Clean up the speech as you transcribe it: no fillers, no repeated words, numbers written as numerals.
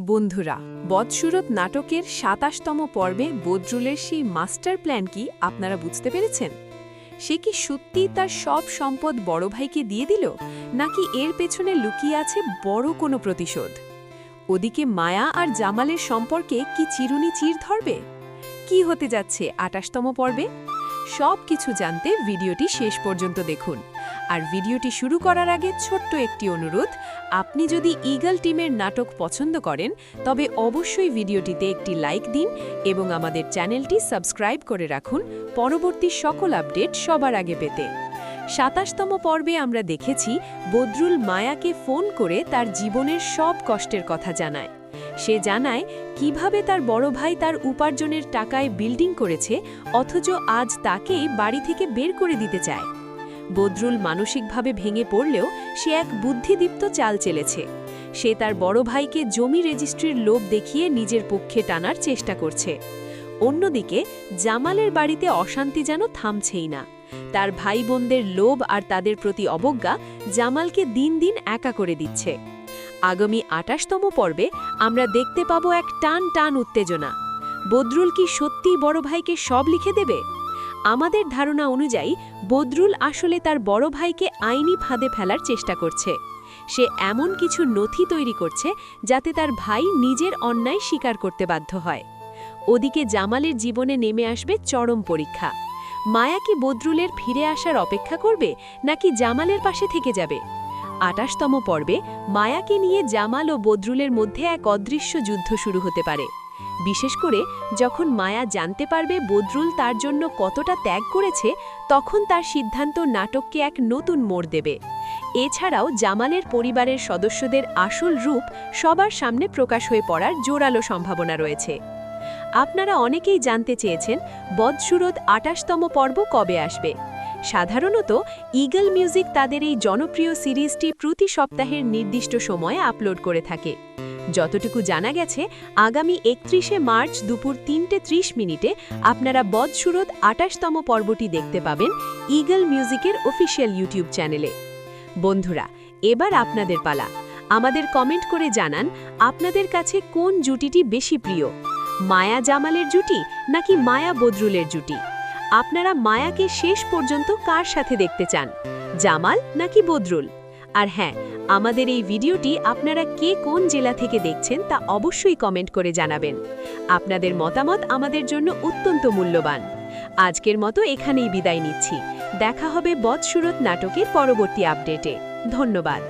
বন্ধুরা, বদসুরত নাটকের ২৭তম পর্বে বদরুলের সেই মাস্টার প্ল্যান কি আপনারা বুঝতে পেরেছেন? সে কি সত্যিই তার সব সম্পদ বড় ভাইকে দিয়ে দিল, নাকি এর পেছনে লুকিয়ে আছে বড় কোনো প্রতিশোধ? ওদিকে মায়া আর জামালের সম্পর্কে কি চিরুনি চির ধরবে? কি হতে যাচ্ছে ২৮তম পর্বে? সব কিছু জানতে ভিডিওটি শেষ পর্যন্ত দেখুন। আর ভিডিওটি শুরু করার আগে ছোট্ট একটি অনুরোধ, আপনি যদি ঈগল টিমের নাটক পছন্দ করেন তবে অবশ্যই ভিডিওটিতে একটি লাইক দিন এবং আমাদের চ্যানেলটি সাবস্ক্রাইব করে রাখুন পরবর্তী সকল আপডেট সবার আগে পেতে। ২৭তম পর্বে আমরা দেখেছি বদরুল মায়াকে ফোন করে তার জীবনের সব কষ্টের কথা জানায়। সে জানায় কিভাবে তার বড় ভাই তার উপার্জনের টাকায় বিল্ডিং করেছে, অথচ আজ তাকেই বাড়ি থেকে বের করে দিতে চায়। বদরুল মানসিকভাবে ভেঙে পড়লেও সে এক বুদ্ধিদীপ্ত চাল চেলেছে। সে তার বড় ভাইকে জমি রেজিস্ট্রির লোভ দেখিয়ে নিজের পক্ষে টানার চেষ্টা করছে। অন্যদিকে জামালের বাড়িতে অশান্তি যেন থামছেই না। তার ভাই বোনদের লোভ আর তাদের প্রতি অবজ্ঞা জামালকে দিন দিন একা করে দিচ্ছে। আগামী ২৮তম পর্বে আমরা দেখতে পাব এক টান টান উত্তেজনা। বদরুল কি সত্যিই বড় ভাইকে সব লিখে দেবে? আমাদের ধারণা অনুযায়ী বদরুল আসলে তার বড় ভাইকে আইনি ফাঁদে ফেলার চেষ্টা করছে। সে এমন কিছু নথি তৈরি করছে যাতে তার ভাই নিজের অন্যায় স্বীকার করতে বাধ্য হয়। ওদিকে জামালের জীবনে নেমে আসবে চরম পরীক্ষা। মায়া কি বদরুলের ফিরে আসার অপেক্ষা করবে, নাকি জামালের পাশে থেকে যাবে? ২৮তম পর্বে মায়াকে নিয়ে জামাল ও বদরুলের মধ্যে এক অদৃশ্য যুদ্ধ শুরু হতে পারে। বিশেষ করে যখন মায়া জানতে পারবে বদরুল তার জন্য কতটা ত্যাগ করেছে, তখন তার সিদ্ধান্ত নাটককে এক নতুন মোড় দেবে। এছাড়াও জামালের পরিবারের সদস্যদের আসল রূপ সবার সামনে প্রকাশ হয়ে পড়ার জোরালো সম্ভাবনা রয়েছে। আপনারা অনেকেই জানতে চেয়েছেন বদসুরত ২৮তম পর্ব কবে আসবে। সাধারণত ঈগল মিউজিক তাদের এই জনপ্রিয় সিরিজটি প্রতি সপ্তাহের নির্দিষ্ট সময়ে আপলোড করে থাকে। যতটুকু জানা গেছে, আগামী ৩১শে মার্চ দুপুর ৩:৩০ মিনিটে আপনারা বদসুরত ২৮তম পর্বটি দেখতে পাবেন ঈগল মিউজিকের অফিসিয়াল ইউটিউব চ্যানেলে। বন্ধুরা, এবার আপনাদের পালা। আমাদের কমেন্ট করে জানান আপনাদের কাছে কোন জুটিটি বেশি প্রিয়, মায়া জামালের জুটি নাকি মায়া বদরুলের জুটি? আপনারা মায়াকে শেষ পর্যন্ত কার সাথে দেখতে চান, জামাল নাকি বদরুল? আর হ্যাঁ, আমাদের এই ভিডিওটি আপনারা কে কোন জেলা থেকে দেখছেন তা অবশ্যই কমেন্ট করে জানাবেন। আপনাদের মতামত আমাদের জন্য অত্যন্ত মূল্যবান। আজকের মতো এখানেই বিদায় নিচ্ছি। দেখা হবে বদসুরত নাটকের পরবর্তী আপডেটে। ধন্যবাদ।